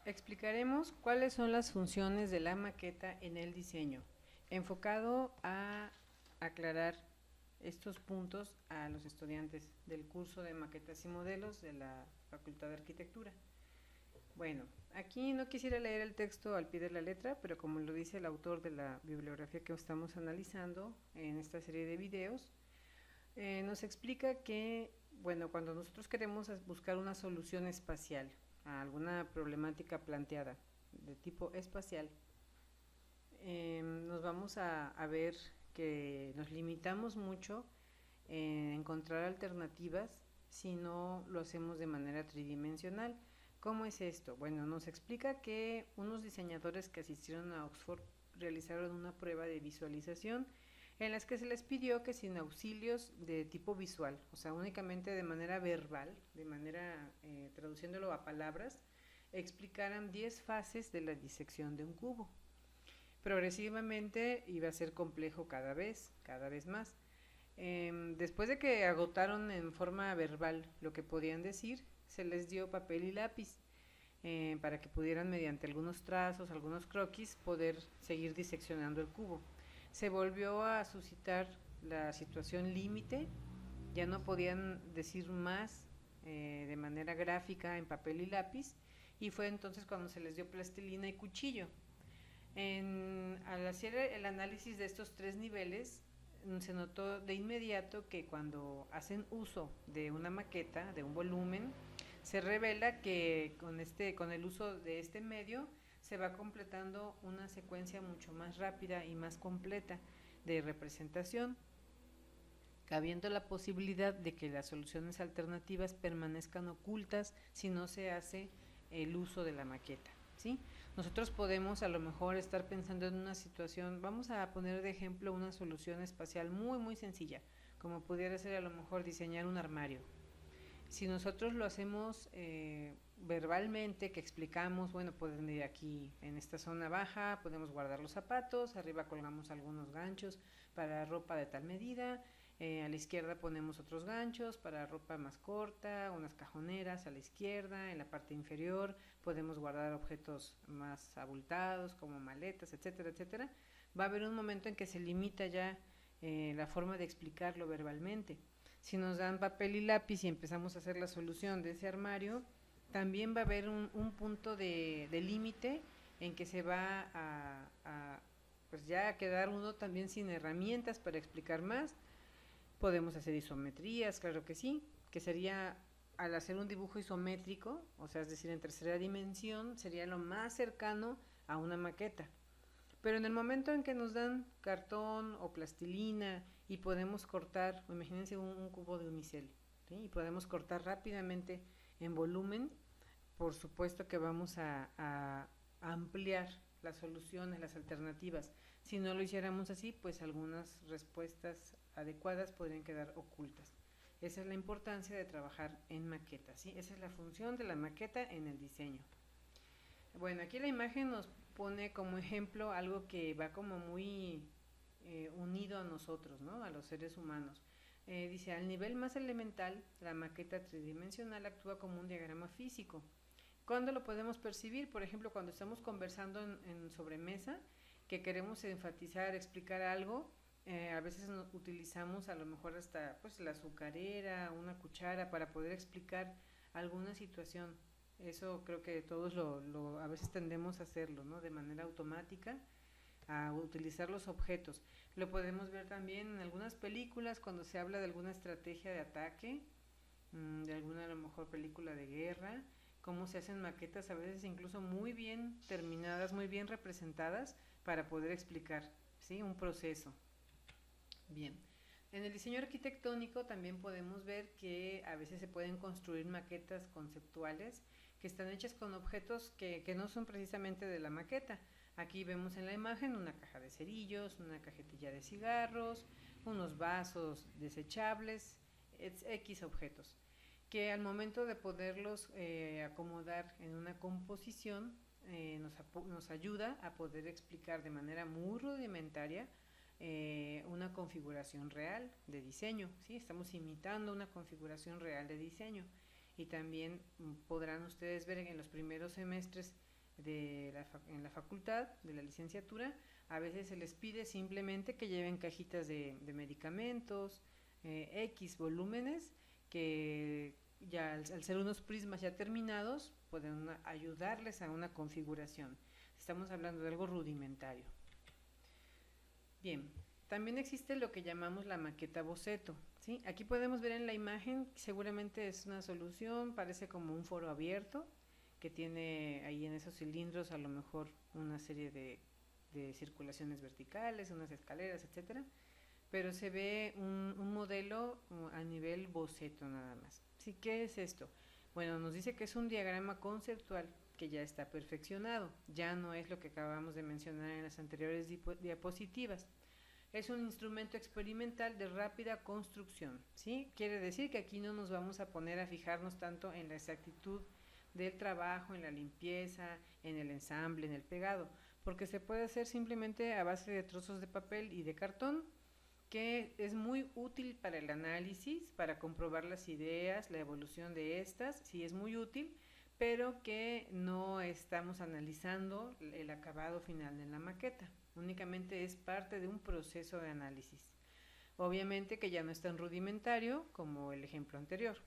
Explicaremos cuáles son las funciones de la maqueta en el diseño, enfocado a aclarar estos puntos a los estudiantes del curso de maquetas y modelos de la Facultad de Arquitectura. Bueno, aquí no quisiera leer el texto al pie de la letra, pero como lo dice el autor de la bibliografía que estamos analizando en esta serie de videos, nos explica que, bueno, cuando nosotros queremos buscar una solución espacial a alguna problemática planteada de tipo espacial, nos vamos a ver que nos limitamos mucho en encontrar alternativas si no lo hacemos de manera tridimensional. ¿Cómo es esto? Bueno, nos explica que unos diseñadores que asistieron a Oxford realizaron una prueba de visualización en las que se les pidió que sin auxilios de tipo visual, o sea, únicamente de manera verbal, de manera traduciéndolo a palabras, explicaran 10 fases de la disección de un cubo. Progresivamente iba a ser complejo cada vez más. Después de que agotaron en forma verbal lo que podían decir, se les dio papel y lápiz para que pudieran, mediante algunos trazos, algunos croquis, poder seguir diseccionando el cubo. Se volvió a suscitar la situación límite, ya no podían decir más de manera gráfica en papel y lápiz, y fue entonces cuando se les dio plastilina y cuchillo. Al hacer el análisis de estos tres niveles, se notó de inmediato que cuando hacen uso de una maqueta, de un volumen, se revela que con el uso de este medio se va completando una secuencia mucho más rápida y más completa de representación, cabiendo la posibilidad de que las soluciones alternativas permanezcan ocultas si no se hace el uso de la maqueta, ¿sí? Nosotros podemos a lo mejor estar pensando en una situación, vamos a poner de ejemplo una solución espacial muy sencilla, como pudiera ser a lo mejor diseñar un armario. Si nosotros lo hacemos verbalmente, que explicamos, bueno, pueden ir aquí en esta zona baja, podemos guardar los zapatos, arriba colgamos algunos ganchos para ropa de tal medida, a la izquierda ponemos otros ganchos para ropa más corta, unas cajoneras a la izquierda, en la parte inferior podemos guardar objetos más abultados como maletas, etcétera, etcétera. Va a haber un momento en que se limita ya la forma de explicarlo verbalmente. Si nos dan papel y lápiz y empezamos a hacer la solución de ese armario, también va a haber un punto de límite en que se va pues ya a quedar uno también sin herramientas para explicar más. Podemos hacer isometrías, claro que sí, que sería al hacer un dibujo isométrico, o sea, es decir, en tercera dimensión, sería lo más cercano a una maqueta. Pero en el momento en que nos dan cartón o plastilina y podemos cortar, imagínense un cubo de unicel, ¿sí? Y podemos cortar rápidamente en volumen, por supuesto que vamos a ampliar las soluciones, las alternativas. Si no lo hiciéramos así, pues algunas respuestas adecuadas podrían quedar ocultas. Esa es la importancia de trabajar en maquetas, ¿sí? Esa es la función de la maqueta en el diseño. Bueno, aquí la imagen nos pone como ejemplo algo que va como muy unido a nosotros, ¿no? A los seres humanos. Dice, al nivel más elemental, la maqueta tridimensional actúa como un diagrama físico. ¿Cuándo lo podemos percibir? Por ejemplo, cuando estamos conversando en sobremesa, que queremos enfatizar, explicar algo, a veces utilizamos a lo mejor hasta pues la azucarera, una cuchara para poder explicar alguna situación. Eso creo que todos a veces tendemos a hacerlo, ¿no? De manera automática, a utilizar los objetos. Lo podemos ver también en algunas películas cuando se habla de alguna estrategia de ataque, de alguna a lo mejor película de guerra, cómo se hacen maquetas a veces incluso muy bien terminadas, muy bien representadas para poder explicar, ¿sí? Un proceso. Bien. En el diseño arquitectónico también podemos ver que a veces se pueden construir maquetas conceptuales que están hechas con objetos que no son precisamente de la maqueta. Aquí vemos en la imagen una caja de cerillos, una cajetilla de cigarros, unos vasos desechables, X objetos, que al momento de poderlos acomodar en una composición nos ayuda a poder explicar de manera muy rudimentaria una configuración real de diseño, ¿sí? Estamos imitando una configuración real de diseño y también podrán ustedes ver en los primeros semestres en la facultad de la licenciatura, a veces se les pide simplemente que lleven cajitas de medicamentos, X volúmenes, que ya al ser unos prismas ya terminados, pueden ayudarles a una configuración. Estamos hablando de algo rudimentario. Bien, también existe lo que llamamos la maqueta boceto, ¿sí? Aquí podemos ver en la imagen, seguramente es una solución, parece como un foro abierto, que tiene ahí en esos cilindros a lo mejor una serie de circulaciones verticales, unas escaleras, etcétera, pero se ve un modelo a nivel boceto nada más. ¿Sí? ¿Qué es esto? Bueno, nos dice que es un diagrama conceptual que ya está perfeccionado, ya no es lo que acabamos de mencionar en las anteriores diapositivas. Es un instrumento experimental de rápida construcción, ¿sí? Quiere decir que aquí no nos vamos a poner a fijarnos tanto en la exactitud del trabajo, en la limpieza, en el ensamble, en el pegado, porque se puede hacer simplemente a base de trozos de papel y de cartón, que es muy útil para el análisis, para comprobar las ideas, la evolución de estas, sí es muy útil, pero que no estamos analizando el acabado final de la maqueta, únicamente es parte de un proceso de análisis. Obviamente que ya no es tan rudimentario como el ejemplo anterior.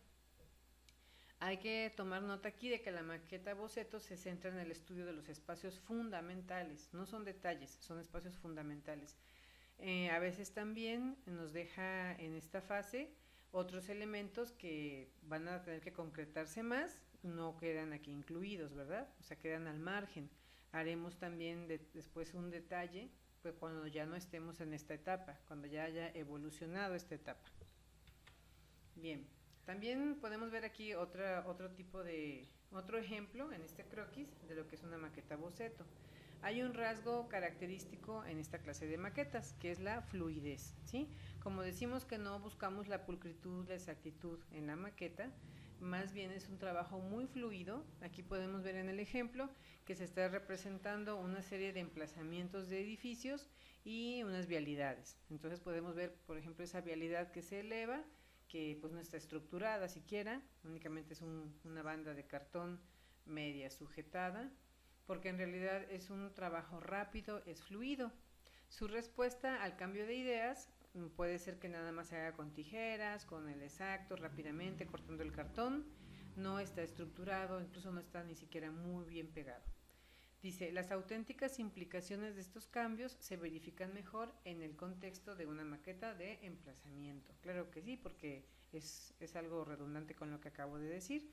Hay que tomar nota aquí de que la maqueta boceto se centra en el estudio de los espacios fundamentales, no son detalles, son espacios fundamentales. A veces también nos deja en esta fase otros elementos que van a tener que concretarse más, no quedan aquí incluidos, ¿verdad? O sea, quedan al margen. Haremos también después un detalle, pues cuando ya no estemos en esta etapa, cuando ya haya evolucionado esta etapa. Bien, también podemos ver aquí otro ejemplo en este croquis de lo que es una maqueta boceto. Hay un rasgo característico en esta clase de maquetas, que es la fluidez, ¿sí? Como decimos que no buscamos la pulcritud, la exactitud en la maqueta, más bien es un trabajo muy fluido. Aquí podemos ver en el ejemplo que se está representando una serie de emplazamientos de edificios y unas vialidades. Entonces podemos ver, por ejemplo, esa vialidad que se eleva, que pues no está estructurada siquiera, únicamente es una banda de cartón media sujetada, porque en realidad es un trabajo rápido, es fluido. Su respuesta al cambio de ideas puede ser que nada más se haga con tijeras, con el exacto, rápidamente cortando el cartón, no está estructurado, incluso no está ni siquiera muy bien pegado. Dice, las auténticas implicaciones de estos cambios se verifican mejor en el contexto de una maqueta de emplazamiento. Claro que sí, porque es algo redundante con lo que acabo de decir,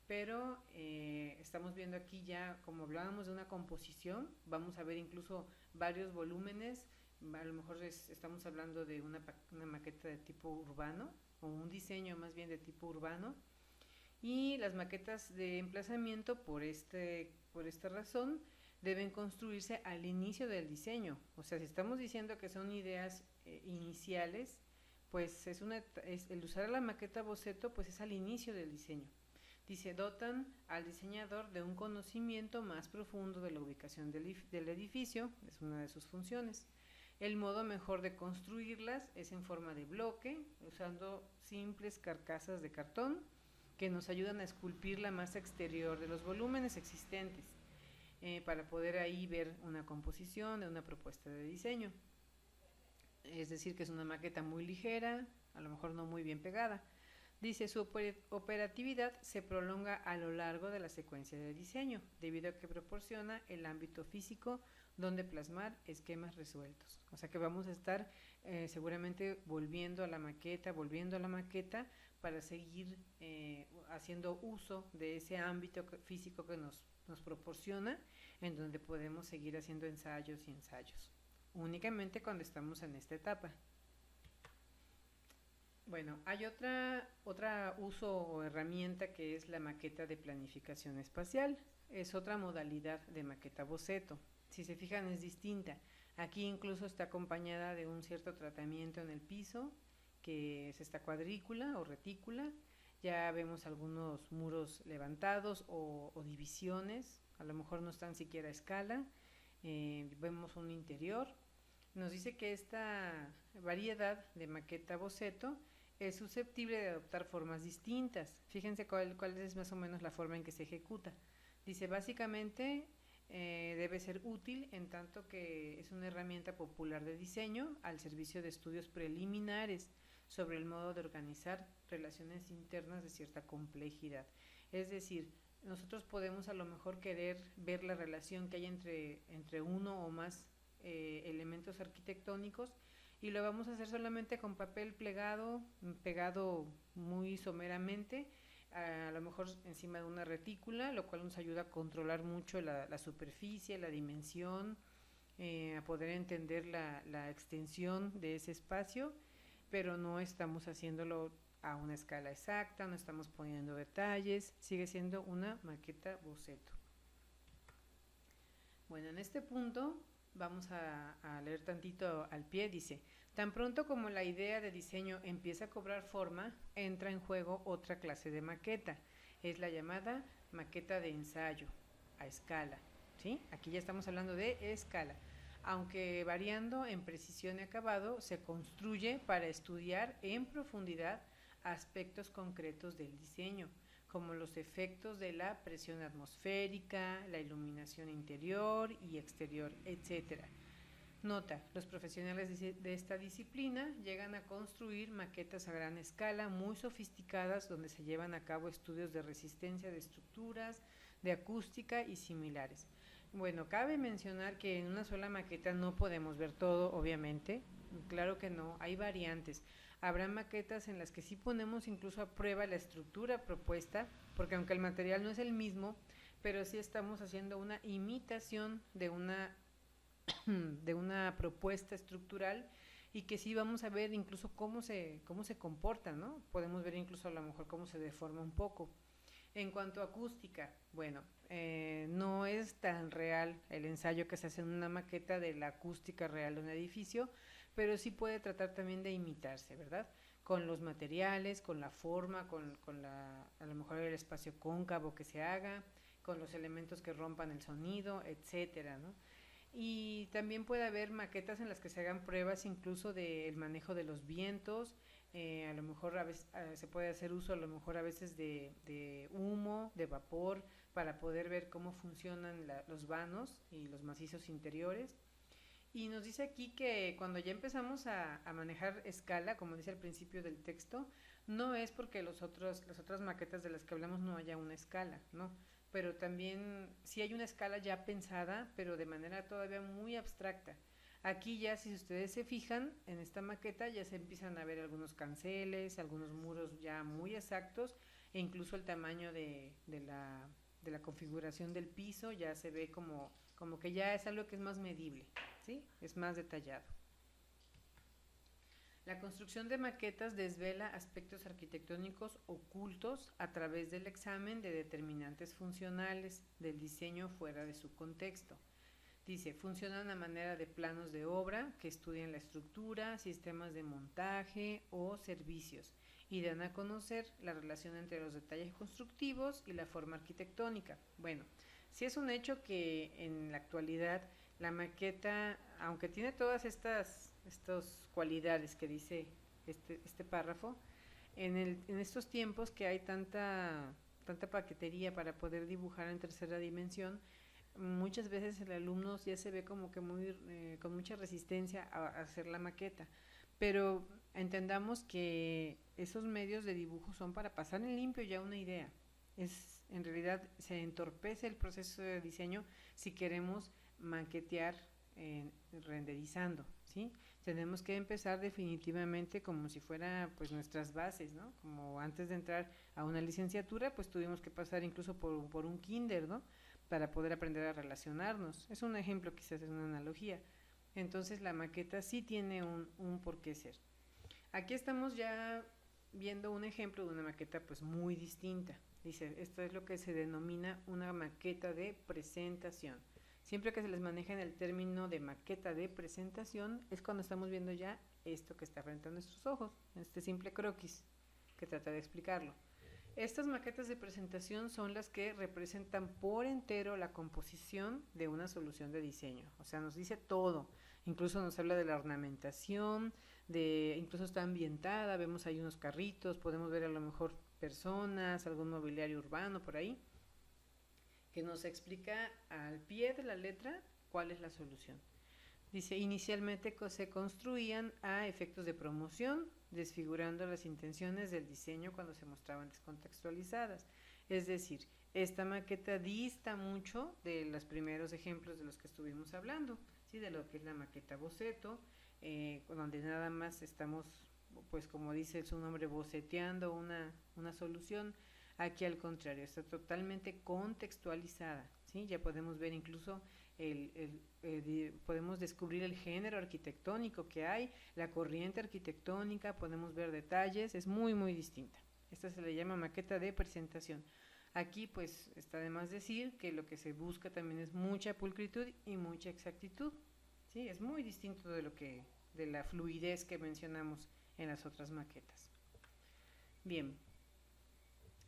pero estamos viendo aquí ya, como hablábamos de una composición, vamos a ver incluso varios volúmenes, a lo mejor estamos hablando de una maqueta de tipo urbano, o un diseño más bien de tipo urbano, y las maquetas de emplazamiento por esta razón deben construirse al inicio del diseño. O sea, si estamos diciendo que son ideas iniciales, pues el usar la maqueta boceto pues es al inicio del diseño. Dice, dotan al diseñador de un conocimiento más profundo de la ubicación del edificio, es una de sus funciones. El modo mejor de construirlas es en forma de bloque, usando simples carcasas de cartón que nos ayudan a esculpir la masa exterior de los volúmenes existentes, para poder ahí ver una composición de una propuesta de diseño. Es decir, que es una maqueta muy ligera, a lo mejor no muy bien pegada. Dice, su operatividad se prolonga a lo largo de la secuencia de diseño, debido a que proporciona el ámbito físico donde plasmar esquemas resueltos. O sea que vamos a estar seguramente volviendo a la maqueta para seguir haciendo uso de ese ámbito físico que nos proporciona, en donde podemos seguir haciendo ensayos y ensayos, únicamente cuando estamos en esta etapa. Bueno, hay otra uso o herramienta que es la maqueta de planificación espacial. Es otra modalidad de maqueta boceto. Si se fijan, es distinta. Aquí incluso está acompañada de un cierto tratamiento en el piso, que es esta cuadrícula o retícula. Ya vemos algunos muros levantados o divisiones, a lo mejor no están siquiera a escala. Vemos un interior. Nos dice que esta variedad de maqueta boceto es susceptible de adoptar formas distintas. Fíjense cuál es más o menos la forma en que se ejecuta. Dice, básicamente debe ser útil en tanto que es una herramienta popular de diseño al servicio de estudios preliminares sobre el modo de organizar relaciones internas de cierta complejidad. Es decir, nosotros podemos a lo mejor querer ver la relación que hay entre uno o más elementos arquitectónicos y lo vamos a hacer solamente con papel pegado muy someramente, a lo mejor encima de una retícula, lo cual nos ayuda a controlar mucho la superficie, la dimensión, a poder entender la extensión de ese espacio, pero no estamos haciéndolo a una escala exacta, no estamos poniendo detalles, sigue siendo una maqueta boceto. Bueno, en este punto vamos a leer tantito al pie, dice: tan pronto como la idea de diseño empieza a cobrar forma, entra en juego otra clase de maqueta, es la llamada maqueta de ensayo, a escala, ¿sí? Aquí ya estamos hablando de escala. Aunque variando en precisión y acabado, se construye para estudiar en profundidad aspectos concretos del diseño, como los efectos de la presión atmosférica, la iluminación interior y exterior, etc. Nota: los profesionales de esta disciplina llegan a construir maquetas a gran escala muy sofisticadas donde se llevan a cabo estudios de resistencia de estructuras, de acústica y similares. Bueno, cabe mencionar que en una sola maqueta no podemos ver todo, obviamente, claro que no, hay variantes. Habrá maquetas en las que sí ponemos incluso a prueba la estructura propuesta, porque aunque el material no es el mismo, pero sí estamos haciendo una imitación de una propuesta estructural y que sí vamos a ver incluso cómo se comporta, ¿no? Podemos ver incluso a lo mejor cómo se deforma un poco. En cuanto a acústica, bueno, no es tan real el ensayo que se hace en una maqueta de la acústica real de un edificio, pero sí puede tratar también de imitarse, ¿verdad? Con los materiales, con la forma, a lo mejor el espacio cóncavo que se haga, con los elementos que rompan el sonido, etcétera, ¿no? Y también puede haber maquetas en las que se hagan pruebas incluso del manejo de los vientos, a lo mejor a veces, se puede hacer uso a lo mejor a veces de humo, de vapor, para poder ver cómo funcionan los vanos y los macizos interiores. Y nos dice aquí que cuando ya empezamos a manejar escala, como dice al principio del texto, no es porque las otras maquetas de las que hablamos no haya una escala, ¿no? Pero también sí hay una escala ya pensada, pero de manera todavía muy abstracta. Aquí ya, si ustedes se fijan, en esta maqueta ya se empiezan a ver algunos canceles, algunos muros ya muy exactos, e incluso el tamaño de la configuración del piso ya se ve como que ya es algo que es más medible, ¿sí? Es más detallado. La construcción de maquetas desvela aspectos arquitectónicos ocultos a través del examen de determinantes funcionales del diseño fuera de su contexto. Dice, funcionan a manera de planos de obra que estudian la estructura, sistemas de montaje o servicios y dan a conocer la relación entre los detalles constructivos y la forma arquitectónica. Bueno, sí es un hecho que en la actualidad la maqueta, aunque tiene todas estas cualidades que dice este párrafo, en estos tiempos que hay tanta paquetería para poder dibujar en tercera dimensión, muchas veces el alumno ya se ve como que con mucha resistencia a hacer la maqueta, pero entendamos que esos medios de dibujo son para pasar en limpio ya una idea. En realidad se entorpece el proceso de diseño si queremos maquetear renderizando, ¿sí? Tenemos que empezar definitivamente como si fuera pues nuestras bases, ¿no? Como antes de entrar a una licenciatura, pues tuvimos que pasar incluso por un kinder, ¿no? Para poder aprender a relacionarnos. Es un ejemplo, quizás es una analogía. Entonces la maqueta sí tiene un por qué ser. Aquí estamos ya viendo un ejemplo de una maqueta pues muy distinta. Dice, esto es lo que se denomina una maqueta de presentación. Siempre que se les maneja en el término de maqueta de presentación es cuando estamos viendo ya esto que está frente a nuestros ojos, este simple croquis que trata de explicarlo. Estas maquetas de presentación son las que representan por entero la composición de una solución de diseño. O sea, nos dice todo. Incluso nos habla de la ornamentación, incluso está ambientada, vemos ahí unos carritos, podemos ver a lo mejor personas, algún mobiliario urbano por ahí. que nos explica al pie de la letra cuál es la solución. Dice, inicialmente se construían a efectos de promoción, desfigurando las intenciones del diseño cuando se mostraban descontextualizadas. Es decir, esta maqueta dista mucho de los primeros ejemplos de los que estuvimos hablando, ¿sí? De lo que es la maqueta boceto, donde nada más estamos, pues como dice su nombre, boceteando una solución. Aquí al contrario, está totalmente contextualizada, ¿sí? Ya podemos ver incluso podemos descubrir el género arquitectónico que hay, la corriente arquitectónica, podemos ver detalles, es muy muy distinta. Esta se le llama maqueta de presentación. Aquí pues está de más decir que lo que se busca también es mucha pulcritud y mucha exactitud, ¿sí? Es muy distinto de la fluidez que mencionamos en las otras maquetas. Bien,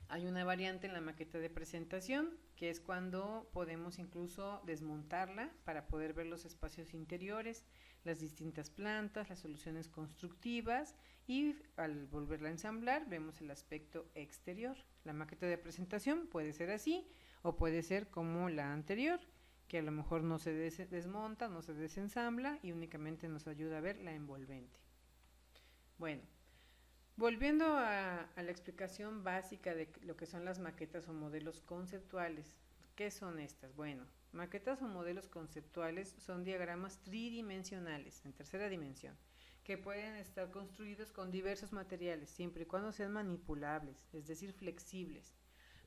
hay una variante en la maqueta de presentación, que es cuando podemos incluso desmontarla para poder ver los espacios interiores, las distintas plantas, las soluciones constructivas, y al volverla a ensamblar vemos el aspecto exterior. La maqueta de presentación puede ser así o puede ser como la anterior, que a lo mejor no se desmonta, no se desensambla y únicamente nos ayuda a ver la envolvente. Bueno, volviendo a la explicación básica de lo que son las maquetas o modelos conceptuales, ¿qué son estas? Bueno, maquetas o modelos conceptuales son diagramas tridimensionales, en tercera dimensión, que pueden estar construidos con diversos materiales, siempre y cuando sean manipulables, es decir, flexibles,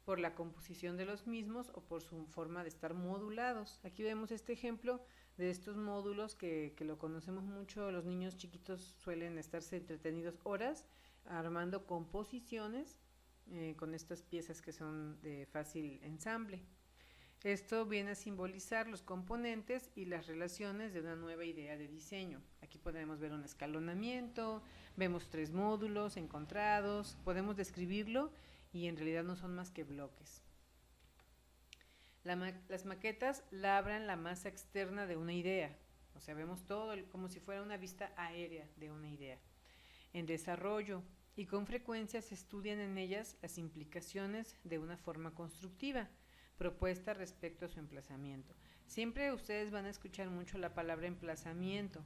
por la composición de los mismos o por su forma de estar modulados. Aquí vemos este ejemplo de estos módulos que lo conocemos mucho, los niños chiquitos suelen estarse entretenidos horas armando composiciones con estas piezas que son de fácil ensamble. Esto viene a simbolizar los componentes y las relaciones de una nueva idea de diseño. Aquí podemos ver un escalonamiento, vemos 3 módulos encontrados, podemos describirlo y en realidad no son más que bloques. Las maquetas labran la masa externa de una idea, o sea, vemos todo como si fuera una vista aérea de una idea en desarrollo, y con frecuencia se estudian en ellas las implicaciones de una forma constructiva propuesta respecto a su emplazamiento. Siempre ustedes van a escuchar mucho la palabra emplazamiento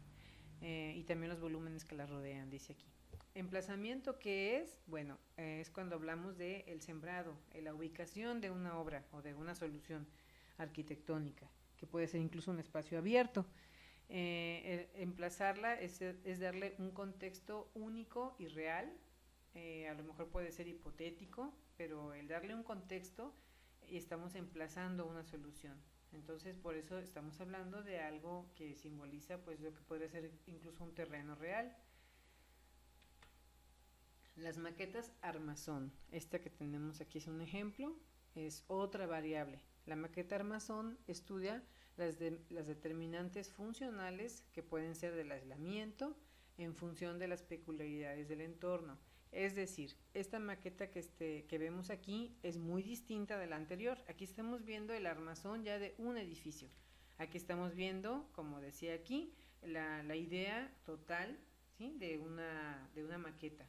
y también los volúmenes que la rodean, dice aquí. ¿Emplazamiento qué es? Bueno, es cuando hablamos de el sembrado, la ubicación de una obra o de una solución arquitectónica, que puede ser incluso un espacio abierto. Emplazarla es darle un contexto único y real, a lo mejor puede ser hipotético, pero el darle un contexto y estamos emplazando una solución. Entonces por eso estamos hablando de algo que simboliza pues lo que podría ser incluso un terreno real. Las maquetas armazón, esta que tenemos aquí es un ejemplo, es otra variable. La maqueta armazón estudia las determinantes funcionales que pueden ser del aislamiento en función de las peculiaridades del entorno. Es decir, esta maqueta que vemos aquí es muy distinta de la anterior. Aquí estamos viendo el armazón ya de un edificio. Aquí estamos viendo, como decía aquí, la idea total, ¿sí? de una maqueta,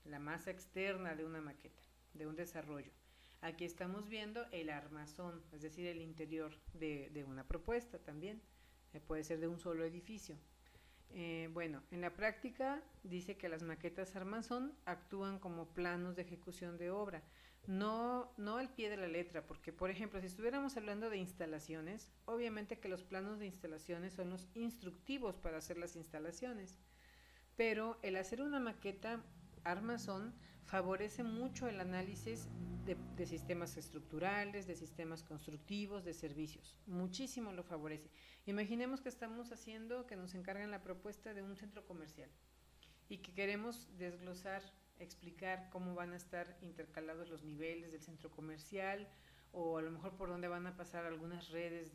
la masa externa de una maqueta, de un desarrollo. Aquí estamos viendo el armazón, es decir, el interior de una propuesta también. Puede ser de un solo edificio. Bueno, en la práctica dice que las maquetas armazón actúan como planos de ejecución de obra, no al pie de la letra, porque por ejemplo, si estuviéramos hablando de instalaciones, obviamente que los planos de instalaciones son los instructivos para hacer las instalaciones, pero el hacer una maqueta armazón favorece mucho el análisis de sistemas estructurales, de sistemas constructivos, de servicios, muchísimo lo favorece. Imaginemos que estamos haciendo, que nos encargan la propuesta de un centro comercial y que queremos desglosar, explicar cómo van a estar intercalados los niveles del centro comercial o a lo mejor por dónde van a pasar algunas redes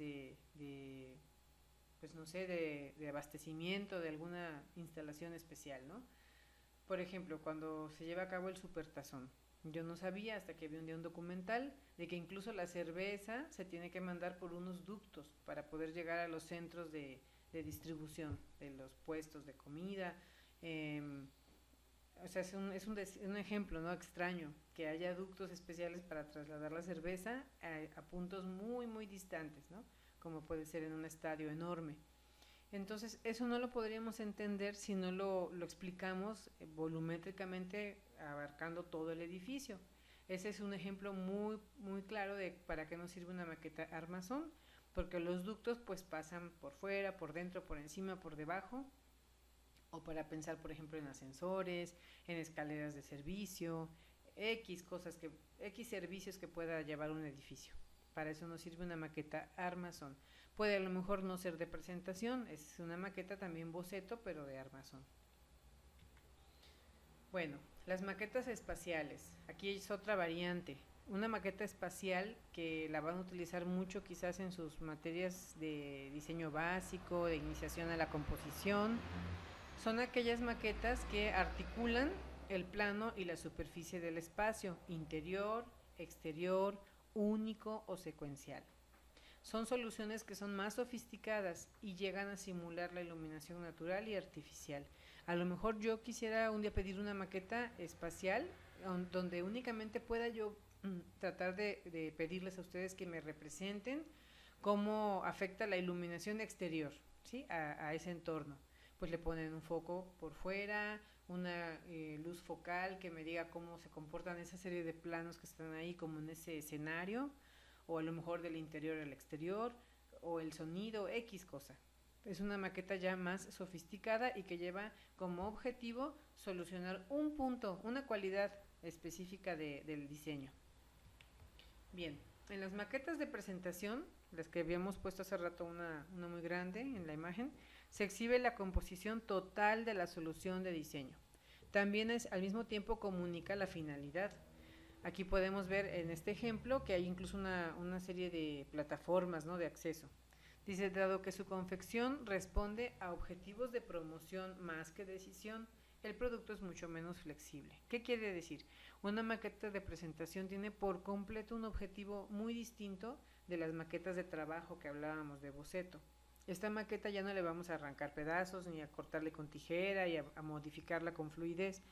pues no sé, de abastecimiento de alguna instalación especial, ¿no? Por ejemplo, cuando se lleva a cabo el supertazón, yo no sabía hasta que vi un día un documental de que incluso la cerveza se tiene que mandar por unos ductos para poder llegar a los centros de distribución de los puestos de comida. o sea, un ejemplo, ¿no? Extraño, que haya ductos especiales para trasladar la cerveza a puntos muy, muy distantes, ¿no? Como puede ser en un estadio enorme. Entonces, eso no lo podríamos entender si no lo explicamos volumétricamente, abarcando todo el edificio. Ese es un ejemplo muy, muy claro de para qué nos sirve una maqueta armazón, porque los ductos pues pasan por fuera, por dentro, por encima, por debajo, o para pensar, por ejemplo, en ascensores, en escaleras de servicio, X servicios que pueda llevar un edificio. Para eso nos sirve una maqueta armazón. Puede a lo mejor no ser de presentación, es una maqueta también boceto, pero de armazón. Bueno, las maquetas espaciales. Aquí es otra variante. Una maqueta espacial que la van a utilizar mucho quizás en sus materias de diseño básico, de iniciación a la composición. Son aquellas maquetas que articulan el plano y la superficie del espacio, interior, exterior, único o secuencial. Son soluciones que son más sofisticadas y llegan a simular la iluminación natural y artificial. A lo mejor yo quisiera un día pedir una maqueta espacial donde únicamente pueda yo tratar de pedirles a ustedes que me representen cómo afecta la iluminación exterior, ¿sí? A ese entorno. Pues le ponen un foco por fuera, una luz focal que me diga cómo se comportan esa serie de planos que están ahí como en ese escenario, o a lo mejor del interior al exterior, o el sonido, X cosa. Es una maqueta ya más sofisticada y que lleva como objetivo solucionar un punto, una cualidad específica del diseño. Bien, en las maquetas de presentación, las que habíamos puesto hace rato una muy grande en la imagen, se exhibe la composición total de la solución de diseño. También al mismo tiempo comunica la finalidad. Aquí podemos ver en este ejemplo que hay incluso una serie de plataformas, ¿no?, de acceso. Dice, dado que su confección responde a objetivos de promoción más que decisión, el producto es mucho menos flexible. ¿Qué quiere decir? Una maqueta de presentación tiene por completo un objetivo muy distinto de las maquetas de trabajo que hablábamos de boceto. Esta maqueta ya no le vamos a arrancar pedazos ni a cortarle con tijera y a modificarla con fluidez.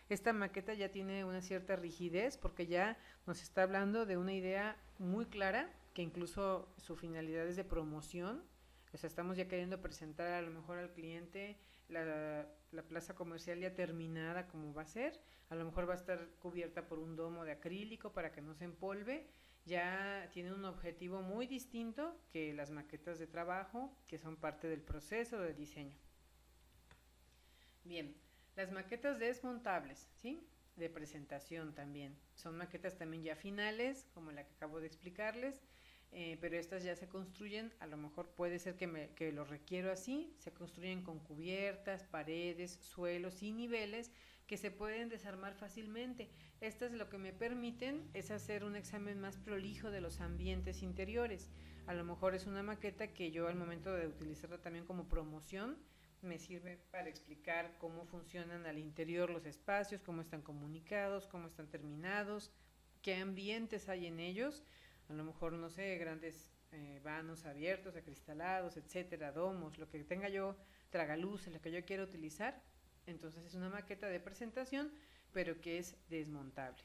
Esta maqueta ya tiene una cierta rigidez porque ya nos está hablando de una idea muy clara, que incluso su finalidad es de promoción. O sea, estamos ya queriendo presentar a lo mejor al cliente la plaza comercial ya terminada como va a ser. A lo mejor va a estar cubierta por un domo de acrílico para que no se empolve. Ya tiene un objetivo muy distinto que las maquetas de trabajo, que son parte del proceso de diseño. Bien, las maquetas desmontables, ¿sí?, de presentación también. Son maquetas también ya finales, como la que acabo de explicarles, pero estas ya se construyen, a lo mejor puede ser que lo requiero así, se construyen con cubiertas, paredes, suelos y niveles que se pueden desarmar fácilmente. Estas lo que me permiten es hacer un examen más prolijo de los ambientes interiores. A lo mejor es una maqueta que yo al momento de utilizarla también como promoción, me sirve para explicar cómo funcionan al interior los espacios, cómo están comunicados, cómo están terminados, qué ambientes hay en ellos. A lo mejor, no sé, grandes vanos abiertos, acristalados, etcétera, domos, lo que tenga yo, tragaluces, lo que yo quiero utilizar. Entonces es una maqueta de presentación, pero que es desmontable.